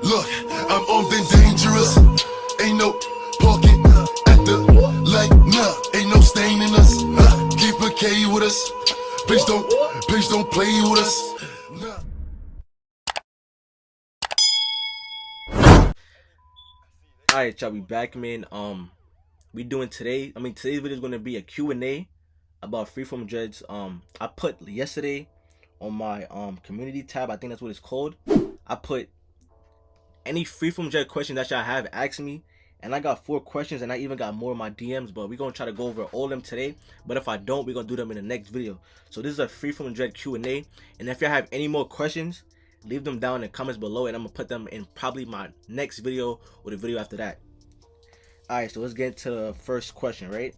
Look, I'm armed and dangerous. Ain't no parking at the light. Nah, ain't no stain in us. Keep a K with us. Please don't play with us. Nah. Alright, y'all, we back, man. Today's video is gonna be a Q&A about Freeform dreads. I put yesterday on my community tab, I think that's what it's called. I put any Freeform dread question that y'all have, ask me, and I got 4 questions, and I even got more in my DMs. But we're gonna try to go over all of them today. But if I don't, we're gonna do them in the next video. So this is a Freeform dread Q&A, and if y'all have any more questions, leave them down in the comments below, and I'm gonna put them in probably my next video or the video after that. Alright, so let's get into the first question, right?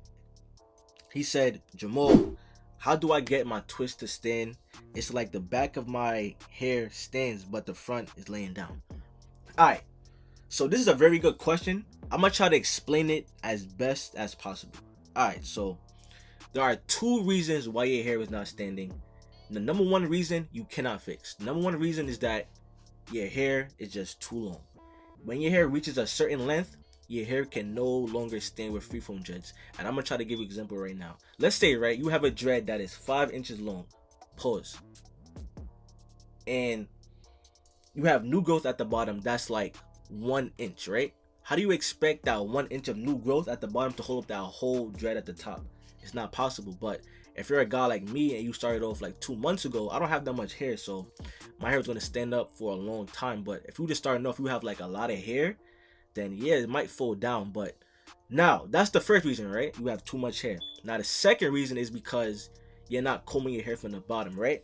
He said, Jamal, how do I get my twist to stand? It's like the back of my hair stands, but the front is laying down. Alright, so this is a very good question. I'm gonna try to explain it as best as possible. Alright, so there are 2 reasons why your hair is not standing. The number 1 reason you cannot fix. The number 1 reason is that your hair is just too long. When your hair reaches a certain length, your hair can no longer stand with Freeform dreads. And I'm gonna try to give you an example right now. Let's say, right, you have a dread that is 5 inches long. Pause. And you have new growth at the bottom that's like 1 inch, right? How do you expect that 1 inch of new growth at the bottom to hold up that whole dread at the top? It's not possible. But if you're a guy like me and you started off like 2 months ago, I don't have that much hair, so my hair is gonna stand up for a long time. But if you just starting off, you have like a lot of hair, then yeah, it might fall down. But now that's the first reason, right? You have too much hair. Now the second reason is because you're not combing your hair from the bottom, right?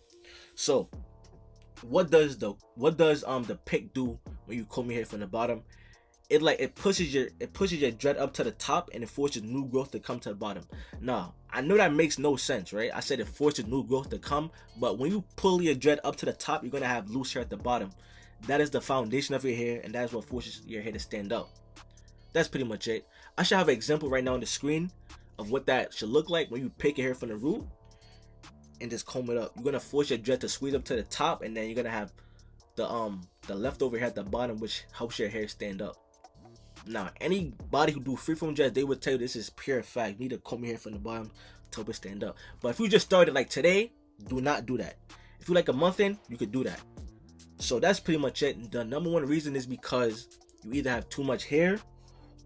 So what does the pick do when you comb your hair from the bottom? It pushes your dread up to the top, and it forces new growth to come to the bottom. Now I know that makes no sense, right? I said it forces new growth to come, but when you pull your dread up to the top, you're gonna have loose hair at the bottom. That is the foundation of your hair, and that's what forces your hair to stand up. That's pretty much it. I should have an example right now on the screen of what that should look like when you pick your hair from the root and just comb it up. You're gonna force your dread to squeeze up to the top, and then you're gonna have the leftover hair at the bottom, which helps your hair stand up. Now, anybody who do Freeform dreads, they would tell you this is pure fact. You need to comb your hair from the bottom to help it stand up. But if you just started like today, do not do that. If you like a month in, you could do that. So that's pretty much it. The number 1 reason is because you either have too much hair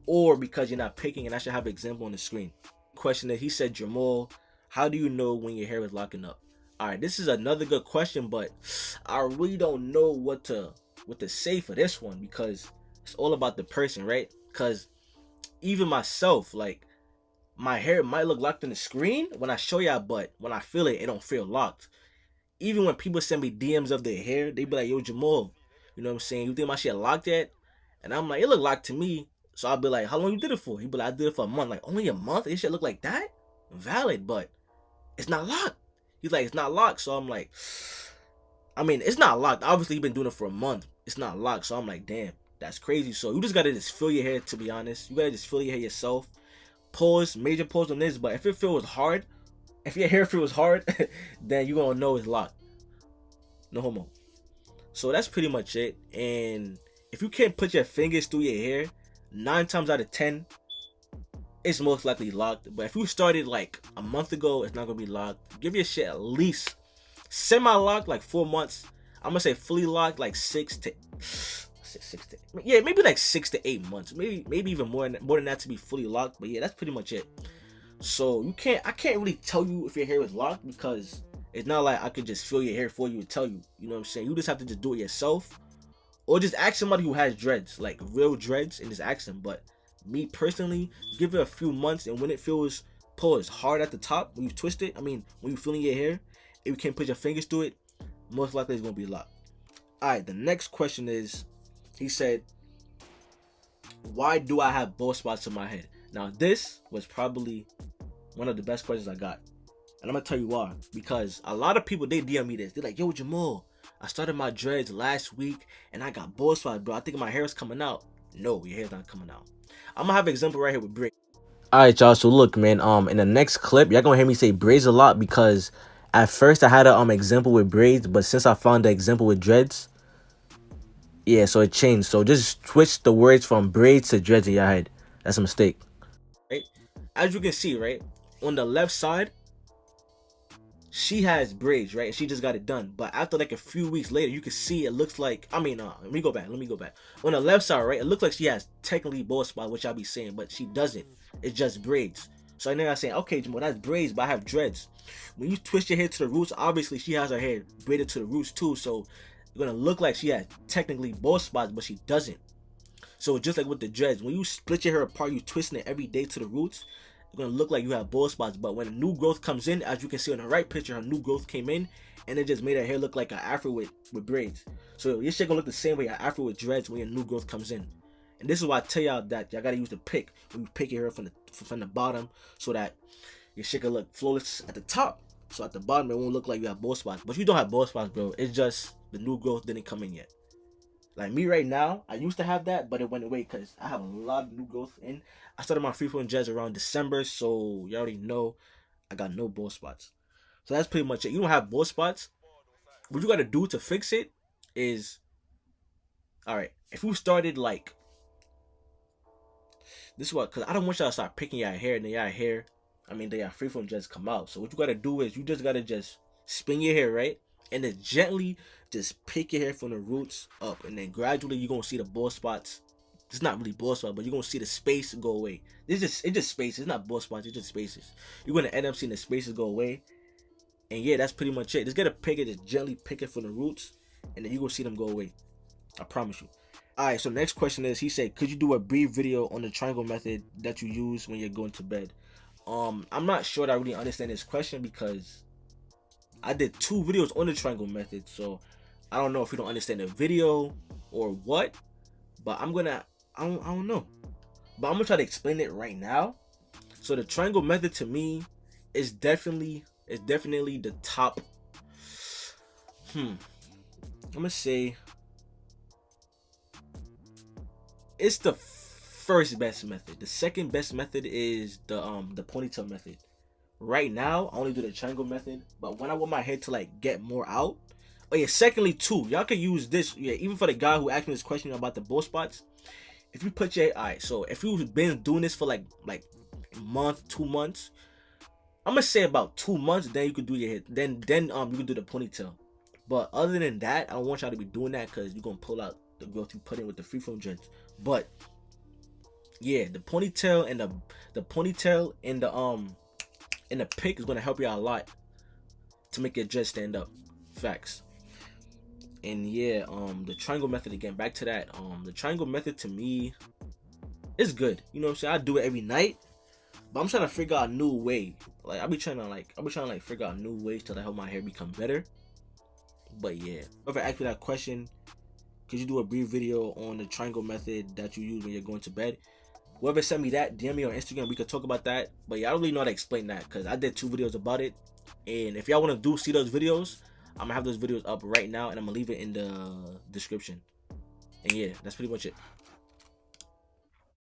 or because you're not picking, and I should have an example on the screen. Question that he said, Jamal, how do you know when your hair is locking up? Alright, this is another good question, but I really don't know what to say for this one, because it's all about the person, right? Because even myself, like, my hair might look locked on the screen when I show y'all, but when I feel it, it don't feel locked. Even when people send me DMs of their hair, they be like, yo, Jamal, you know what I'm saying? You think my shit locked yet? And I'm like, it look locked to me. So I'll be like, how long you did it for? He be like, I did it for a month. Like, only a month? This shit look like that? Valid, but it's not locked. He's like, it's not locked. So I'm like, I mean, it's not locked. Obviously, you've been doing it for a month. It's not locked. So I'm like, damn, that's crazy. So you just gotta just feel your hair, to be honest. You gotta just feel your hair yourself. Pause, major pause on this. But if it feels hard, if your hair feels hard, then you're gonna know it's locked. No homo. So that's pretty much it. And if you can't put your fingers through your hair, 9 times out of 10, it's most likely locked. But if you started like a month ago, it's not gonna be locked. Give your shit at least semi-locked, like 4 months. I'm gonna say fully locked, like 6 to maybe like 6 to 8 months, maybe even more than that to be fully locked. But yeah, that's pretty much it. So I can't really tell you if your hair is locked, because it's not like I could just feel your hair for you and tell you. You know what I'm saying? You just have to just do it yourself, or just ask somebody who has dreads, like real dreads, and just ask them. But me personally, give it a few months, and when it feels hard at the top, when you twist it, when you're feeling your hair, if you can't put your fingers through it, most likely it's gonna be locked. Alright, the next question is, he said, why do I have bald spots in my head? Now this was probably one of the best questions I got, and I'm gonna tell you why. Because a lot of people, they DM me this. They're like, yo, Jamal, I started my dreads last week and I got bald spots, bro. I think my hair is coming out. No, your hair's not coming out. I'm gonna have an example right here with braids. Alright, y'all, so look, man, in the next clip, y'all gonna hear me say braids a lot, because at first I had a example with braids, but since I found the example with dreads, Yeah, so it changed. So just switch the words from braids to dreads in your head. That's a mistake. Right? As you can see, right? On the left side, she has braids, right? And she just got it done. But after like a few weeks later, you can see it looks like, let me go back. On the left side, right? It looks like she has technically bald spot, which I'll be saying, but she doesn't. It's just braids. So I know I'm saying, okay, Jamal, that's braids, but I have dreads. When you twist your hair to the roots, obviously she has her hair braided to the roots too. So it's gonna look like she has technically bald spots, but she doesn't. So just like with the dreads, when you split your hair apart, you twisting it every day to the roots, it's gonna look like you have bald spots. But when a new growth comes in, as you can see on the right picture, her new growth came in and it just made her hair look like an afro with braids. So your shit gonna look the same way, an afro with dreads, when your new growth comes in. And this is why I tell y'all that y'all gotta use the pick when you pick your hair from the bottom, so that your shit can look flawless at the top. So at the bottom it won't look like you have bald spots. But you don't have bald spots, bro. It's just the new growth didn't come in yet. Like me right now, I used to have that, but it went away because I have a lot of new growth in. I started my Freeform dreads around December, so you already know I got no bald spots. So that's pretty much it. You don't have bald spots. What you gotta do to fix it is, all right. If you started like this, is what, because I don't want y'all to start picking your hair and then your hair, then your Freeform dreads come out. So what you gotta do is you just gotta just spin your hair, right, and then gently just pick your hair from the roots up, and then gradually you're gonna see the bald spots. It's not really bald spots, but you're gonna see the space go away. It's just spaces. It's not bald spots. It's just spaces. You're gonna end up seeing the spaces go away, and yeah, that's pretty much it. Just get a pick it, just gently pick it from the roots, and then you're gonna see them go away. I promise you. All right. So next question is, he said, could you do a brief video on the triangle method that you use when you're going to bed? I'm not sure that I really understand this question because I did 2 videos on the triangle method, so I don't know if you don't understand the video or what, but I don't know. But I'm gonna try to explain it right now. So the triangle method to me is definitely the top. I'm gonna say it's the first best method. The second best method is the ponytail method. Right now, I only do the triangle method, but when I want my hair to like get more out. Oh yeah, secondly too, y'all can use this, yeah, even for the guy who asked me this question about the bald spots. If you put your, alright, so if you've been doing this for like a month, 2 months, I'm gonna say about 2 months, then you can do your hair, then you can do the ponytail. But other than that, I don't want y'all to be doing that because you're gonna pull out the growth you put in with the Freeform dreads. But yeah, the ponytail and the ponytail and the pick is gonna help you out a lot to make your dreads stand up. Facts. And yeah, the triangle method, again, back to that, the triangle method to me is good. You know what I'm saying? I do it every night, but I'm trying to figure out a new way. Like I'll be trying to figure out new ways to help my hair become better. But yeah, whoever asked me that question, could you do a brief video on the triangle method that you use when you're going to bed? Whoever sent me that, DM me on Instagram. We could talk about that. But yeah, I don't really know how to explain that because I did 2 videos about it. And if y'all want to see those videos, I'm gonna have those videos up right now, and I'm gonna leave it in the description. And yeah, that's pretty much it.